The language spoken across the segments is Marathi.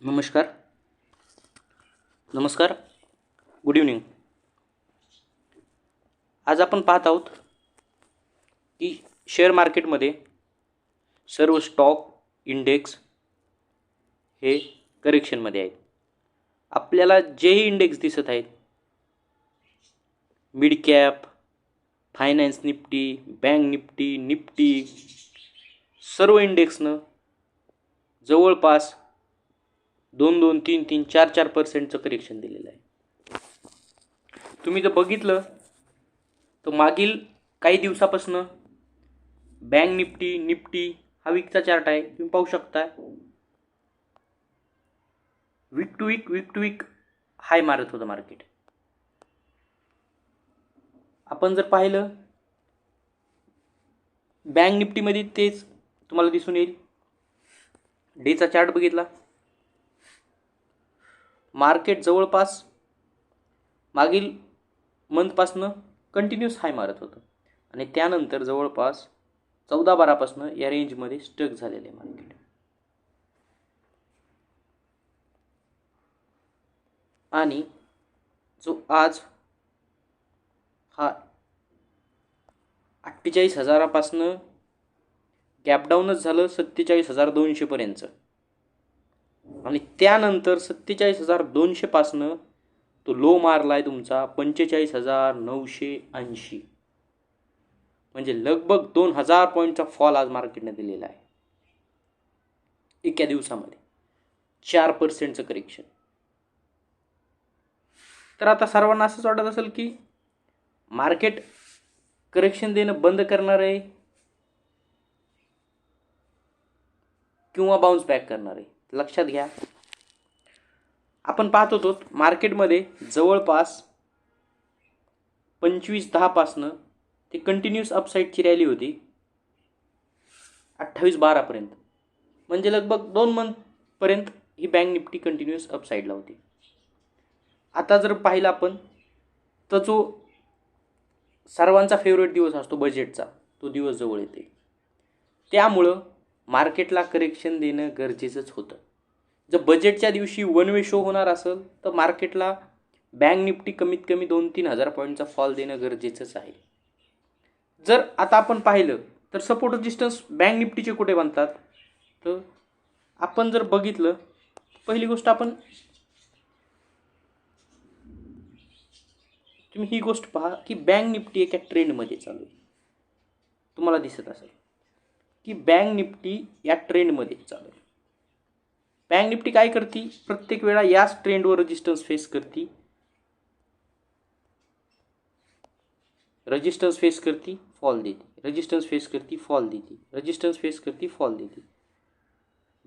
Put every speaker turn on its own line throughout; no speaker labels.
नमस्कार. नमस्कार. Good evening. आज आपण पाहत आहोत की शेअर मार्केटमध्ये सर्व स्टॉक इंडेक्स हे करेक्शनमध्ये आहेत. आपल्याला जेही इंडेक्स दिसत आहेत, mid cap, finance Nifty, bank Nifty, Nifty, सर्व इंडेक्सनं जवळपास 2-2, 3-3, 4-4% करेक्शन दिलेलं आहे. तुम्ही जर बघितलं तर मागील काही दिवसापासून बँक निफ्टी, निफ्टी हा वीकचा चार्ट आहे. तुम्ही पाहू शकता वीक टू वीक हाय मारत होतं मार्केट. आपण जर पाहिलं बँक निफ्टीमध्ये तेच तुम्हाला दिसून येईल. डेचा चार्ट बघितला, मार्केट जवळपास मागील मंथपासनं कंटिन्यूस हाय मारत होतं आणि त्यानंतर जवळपास 14-12 या रेंजमध्ये स्टक झालेले आहे मार्केट. आणि जो आज हा 48,000 गॅप डाऊनच झालं 47,200 पर्यंत आणि त्यानंतर 47,200 तो लो मारला आहे तुमचा 45,980. म्हणजे लगभग 2,000 पॉईंटचा फॉल आज मार्केटने दिलेला आहे एका दिवसामध्ये. 4% करेक्शन. तर आता सर्वांना असंच वाटत असेल की मार्केट करेक्शन देणं बंद करणार आहे किंवा बाउन्स बॅक करणार आहे. लक्षात घ्या, आपण पाहत होतो मार्केटमध्ये जवळपास 25-10 ते कंटिन्यूस अपसाईडची रॅली होती 28-12 पर्यंत. म्हणजे लगभग 2 मंथपर्यंत ही बँक निफ्टी कंटिन्यूस अपसाईडला होती. आता जर पाहिलं आपण तर जो सर्वांचा फेवरेट दिवस असतो बजेटचा, तो दिवस जवळ येते. त्यामुळं मार्केटला करेक्शन देणं गरजेचंच होतं. जर बजेटच्या दिवशी वन वे शो होणार असेल तर मार्केटला बँक निफ्टी कमीत कमी 2-3 हजार पॉईंटचा फॉल देणं गरजेचंच आहे. जर आता आपण पाहिलं तर सपोर्ट रेजिस्टन्स बँक निफ्टीचे कुठे बनतात, तर आपण जर बघितलं, पहिली गोष्ट तुम्ही ही गोष्ट पहा की बँक निफ्टी एका ट्रेंडमध्ये चालू आहे. तुम्हाला दिसत असेल की बँक निफ्टी या ट्रेंडमध्ये चालू आहे. बँक निफ्टी काय करते, प्रत्येक वेळा याच ट्रेंडवर रेजिस्टन्स फेस करते, रेजिस्टन्स फेस करती, फॉल देते, रेजिस्टन्स फेस करती, फॉल देते, रेजिस्टन्स फेस करती, फॉल देते.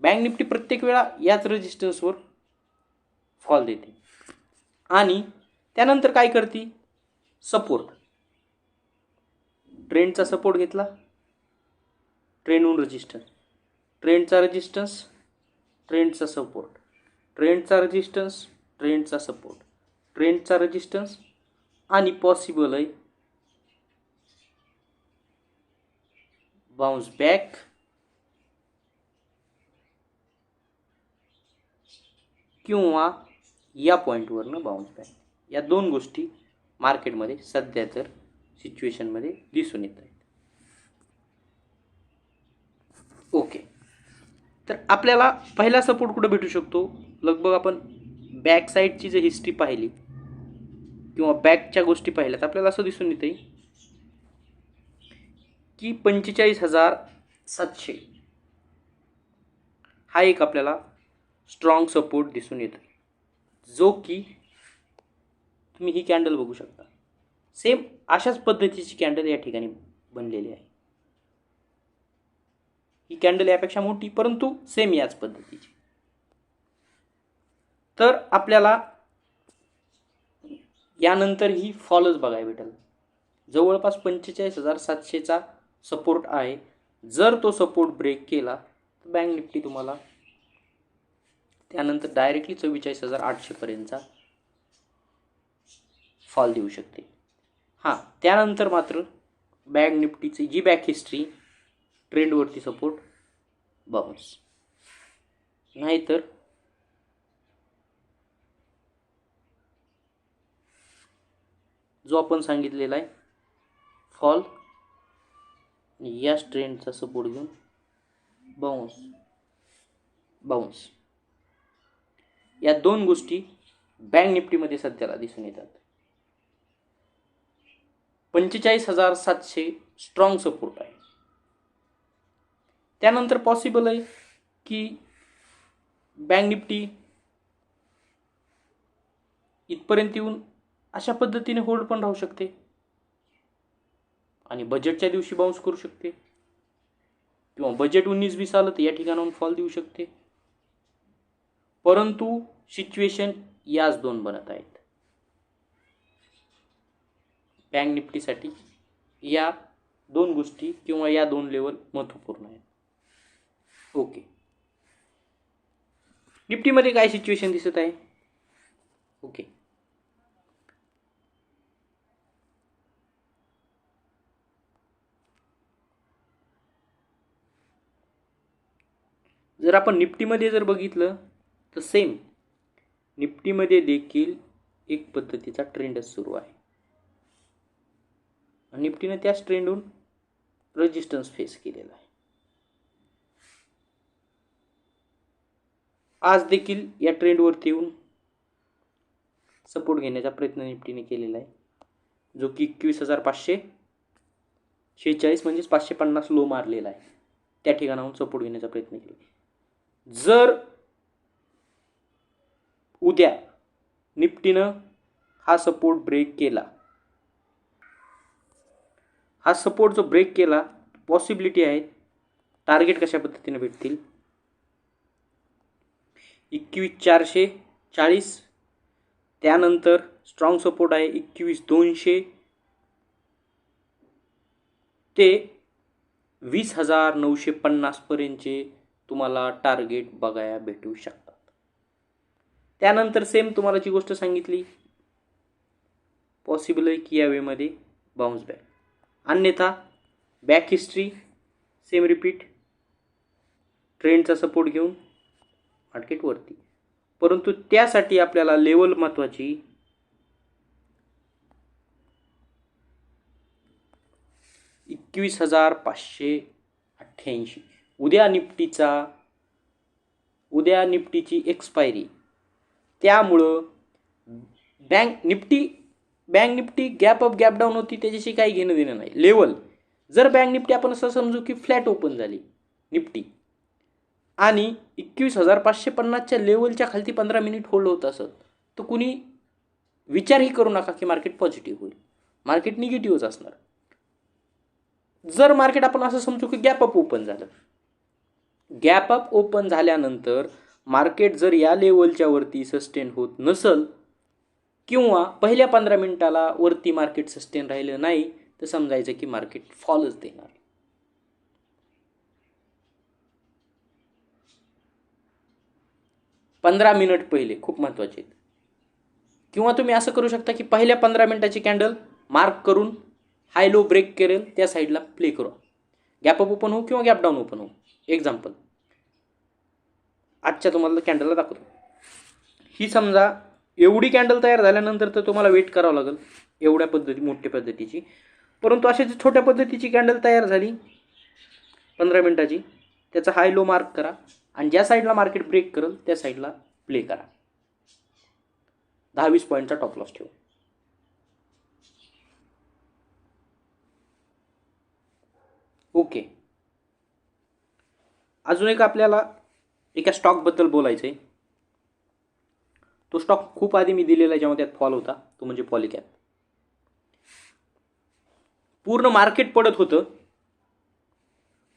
बँक निफ्टी प्रत्येक वेळा याच रेजिस्टन्सवर फॉल देते आणि त्यानंतर काय करते, सपोर्ट, ट्रेंडचा सपोर्ट घेतला, ट्रेंडहून रेजिस्टन्स, ट्रेंडचा रेजिस्टन्स, ट्रेंडचा सपोर्ट, ट्रेंडचा रेजिस्टन्स, ट्रेंडचा सपोर्ट, ट्रेंडचा रेजिस्टन्स आणि पॉसिबल आहे बाउन्स बॅक किंवा या पॉईंटवरनं बाउन्स बॅक. या दोन गोष्टी मार्केटमध्ये सध्या तर सिच्युएशनमध्ये दिसून येत आहेत. ओके, तर आपल्याला पहिला सपोर्ट कुठं भेटू शकतो, लगभग आपण बॅक साईडची जर हिस्ट्री पाहिली किंवा बॅकच्या गोष्टी पाहिल्या तर आपल्याला असं दिसून येते की 45,700 हा एक आपल्याला स्ट्रॉंग सपोर्ट दिसून येतो, जो की तुम्ही ही कॅन्डल बघू शकता. सेम अशाच पद्धतीची कॅन्डल या ठिकाणी बनलेली आहे. ही कॅन्डल यापेक्षा मोठी परंतु सेम याच पद्धतीची. तर आपल्याला यानंतर ही फॉलच बघायला भेटेल. जवळपास 45,700चा सपोर्ट आहे. जर तो सपोर्ट ब्रेक केला तर बँक निफ्टी तुम्हाला त्यानंतर डायरेक्टली 44,800 पर्यंतचा फॉल देऊ शकते. हां, त्यानंतर मात्र बँक निफ्टीची जी बॅक हिस्ट्री, ट्रेंडवरती सपोर्ट, बाउन्स, नाहीतर जो आपण सांगितलेला आहे फॉल, याच ट्रेंडचा सपोर्ट घेऊन बाउन्स, या दोन गोष्टी बँक निफ्टीमध्ये सध्याला दिसून येतात. 45,700 स्ट्रॉंग सपोर्ट आहे. त्यानंतर पॉसिबल आहे की बँक निफ्टी इथपर्यंत येऊन अशा पद्धतीने होल्ड पण राहू शकते आणि बजेटच्या दिवशी बाउन्स करू शकते, किंवा बजेट 19-20 आलं तर या ठिकाणाहून फॉल देऊ शकते. परंतु सिच्युएशन याच दोन बनत आहेत. बँक निफ्टीसाठी या दोन गोष्टी किंवा या दोन लेवल महत्त्वपूर्ण आहेत. ओके, निफ्टीमध्ये काय सिच्युएशन दिसत आहे? ओके, जर आपण निफ्टीमध्ये जर बघितलं तर सेम निफ्टीमध्ये देखील एक पद्धतीचा ट्रेंडच सुरू आहे. निफ्टीने त्याच ट्रेंडहून रेजिस्टन्स फेस केलेला आहे. आज देखील या ट्रेंडवरती येऊन सपोर्ट घेण्याचा प्रयत्न निफ्टीने केलेला आहे, जो की 21,546 म्हणजेच 550 लो मारलेला आहे. त्या ठिकाणाहून सपोर्ट घेण्याचा प्रयत्न केला. जर उद्या निफ्टीनं हा सपोर्ट ब्रेक केला, हा सपोर्ट जो ब्रेक केला, पॉसिबिलिटी आहे टार्गेट कशा पद्धतीने भेटतील. 21,440, त्यानंतर स्ट्रॉंग सपोर्ट आहे 21,200 ते 20,950 पर्यंतचे तुम्हाला टार्गेट बघायला भेटू शकतात. त्यानंतर सेम तुम्हाला जी गोष्ट सांगितली, पॉसिबल आहे की या वेमध्ये बाउन्स बॅक, अन्यथा बॅक हिस्ट्री सेम रिपीट, ट्रेंडचा सपोर्ट घेऊन मार्केटवरती. परंतु त्यासाठी आपल्याला लेवल महत्त्वाची 21,588. उद्या निफ्टीची एक्सपायरी, त्यामुळं bank Nifty gap up gap down होती, त्याच्याशी काही घेणं देणं नाही. लेवल जर बँक निफ्टी आपण असं समजू की फ्लॅट ओपन झाली निफ्टी आणि 21,550च्या लेवलच्या खालती 15 मिनिट होल्ड होत असत, तर कुणी विचारही करू नका की मार्केट पॉझिटिव्ह होईल. मार्केट निगेटिव्हच असणार. जर मार्केट आपण असं समजू की गॅप अप ओपन झालं, गॅप अप ओपन झाल्यानंतर मार्केट जर या लेवलच्या वरती सस्टेन होत नसल किंवा पहिल्या 15 मिनिटाला वरती मार्केट सस्टेन राहिलं नाही, तर समजायचं की मार्केट फॉलच देणार. पंधरा मिनिट पहिले खूप महत्त्वाचे आहेत. किंवा तुम्ही असं करू शकता की पहिल्या 15 मिनिटाची कॅन्डल मार्क करून हाय लो ब्रेक करेल त्या साईडला प्ले करू, गॅप अप ओपन हो किंवा गॅप डाऊन ओपन हो. एक्झाम्पल आजच्या तुम्हाला कॅन्डलला दाखवतो. ही समजा एवढी कॅन्डल तयार झाल्यानंतर तर तुम्हाला वेट करावं लागेल एवढ्या मोठ्या पद्धतीची. परंतु अशा जी छोट्या पद्धतीची कॅन्डल तयार झाली 15 मिनिटाची, त्याचा हाय लो मार्क करा आणि ज्या साईडला मार्केट ब्रेक करेल त्या साईडला प्ले करा. 10-20 पॉईंटचा टॉप लॉस ठेवा. ओके, अजून एक आपल्याला एका स्टॉकबद्दल बोलायचं आहे. तो स्टॉक खूप आधी मी दिलेला आहे जेव्हा त्यात फॉल होता, तो म्हणजे पॉलीकॅप. पूर्ण मार्केट पडत होतं,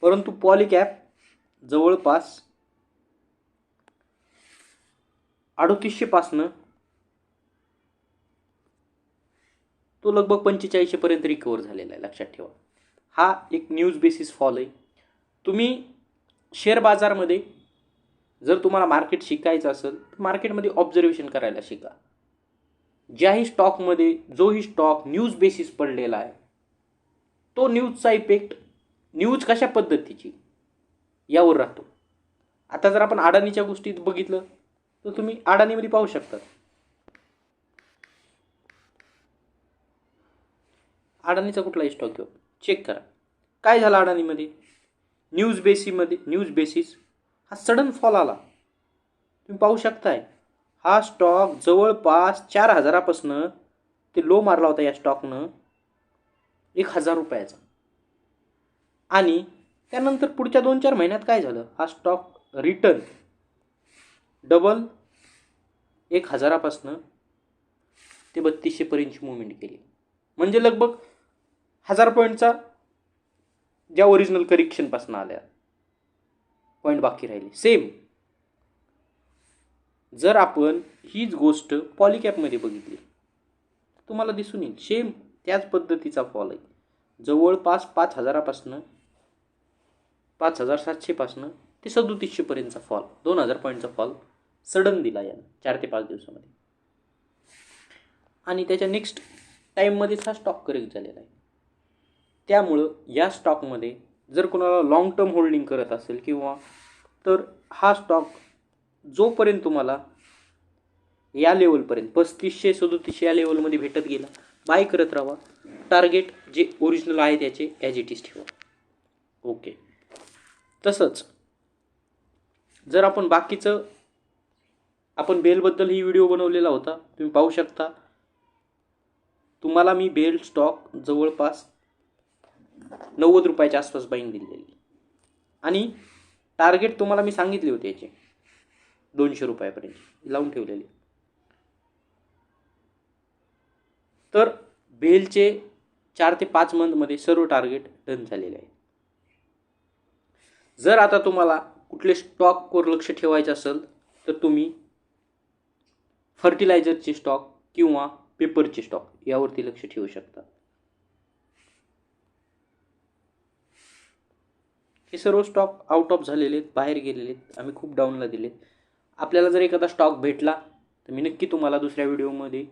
परंतु पॉलीकॅप जवळपास 3800 पासनं तो लगभग 4500 पर्यंत रिकवर झालेला आहे. लक्षात ठेवा, हा एक न्यूज बेसिस फॉल आहे. तुम्ही शेअर बाजारमध्ये जर तुम्हाला मार्केट शिकायचं असेल तर मार्केटमध्ये ऑब्झर्वेशन करायला शिका. ज्याही स्टॉकमध्ये जोही स्टॉक न्यूज बेसिस पडलेला आहे, तो न्यूजचा इफेक्ट न्यूज कशा पद्धतीची यावर राहतो. आता जर आपण अडाणीच्या गोष्टीत बघितलं तर तुम्ही अडाणीमध्ये पाहू शकता अडाणीचा कुठलाही स्टॉक घेऊ, चेक करा काय झालं अडाणीमध्ये. न्यूज बेसिस हा सडन फॉल आला. तुम्ही पाहू शकताय हा स्टॉक जवळपास 4,000पासनं ते लो मारला होता या स्टॉकनं 1,000 रुपयाचा. आणि त्यानंतर पुढच्या 2-4 महिन्यात काय झालं, हा स्टॉक रिटर्न डबल 1,000पासनं ते 3200 पर्यंतची मुवमेंट केली. म्हणजे लगभग 1000 पॉईंटचा ज्या ओरिजिनल करेक्शनपासून आल्या पॉईंट बाकी राहिले. सेम जर आपण हीच गोष्ट पॉलिकॅपमध्ये बघितली तुम्हाला दिसून येईल सेम त्याच पद्धतीचा फॉल आहे. जवळपास 5,000पासनं 5,700पासनं ते 3700 पर्यंतचा फॉल, 2,000 पॉईंटचा फॉल सडन दिला यानं 4 ते 5 दिवसामध्ये. आणि त्याच्या नेक्स्ट टाईममध्येच हा स्टॉक करेक्ट झालेला आहे. त्यामुळं या स्टॉकमध्ये जर कोणाला लॉंग टर्म होल्डिंग करत असेल किंवा तर हा स्टॉक जोपर्यंत तुम्हाला या लेवलपर्यंत 3500-3700 या लेवलमध्ये भेटत गेला बाय करत राहा. टार्गेट जे ओरिजिनल आहे त्याचे ॲज इट इज ठेवा. ओके. तसंच जर आपण बाकीचं आपण बेलबद्दल ही व्हिडिओ बनवलेला होता, तुम्ही पाहू शकता. तुम्हाला मी बेल स्टॉक जवळपास 90 रुपयाच्या आसपास बाईंग दिलेली आणि टार्गेट तुम्हाला मी सांगितले होते याचे 200 रुपयापर्यंत लावून ठेवलेले. तर बेलचे 4 ते 5 मंथमध्ये सर्व टार्गेट डन झालेले आहे. जर आता तुम्हाला कुठले स्टॉकवर लक्ष ठेवायचं असेल तर तुम्ही फर्टिलायझरचे स्टॉक किंवा पेपरचे स्टॉक यावरती लक्ष ठेवू शकता. हे सर्व स्टॉक आउट ऑफ झालेले आहेत, बाहेर गेलेले आहेत, आम्ही खूप डाऊनला दिले. आपल्याला जर एखादा स्टॉक भेटला तर मी नक्की तुम्हाला दुसऱ्या व्हिडिओमध्ये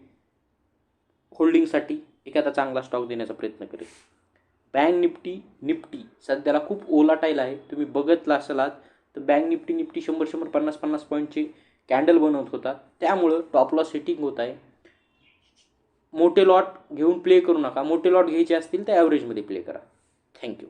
होल्डिंगसाठी एखादा चांगला स्टॉक देण्याचा प्रयत्न करेल. बँक निफ्टी सध्याला खूप ओलाटाईल आहे. तुम्ही बघितला असाल तर बँक निफ्टी 100 50 पॉईंटचे कॅन्डल बनवत होता. त्यामुळं टॉप लॉस सेटिंग होत आहे. मोठे लॉट घेऊन प्ले करू नका. मोठे लॉट घ्यायचे असतील तर ॲव्हरेजमध्ये प्ले करा. थँक्यू.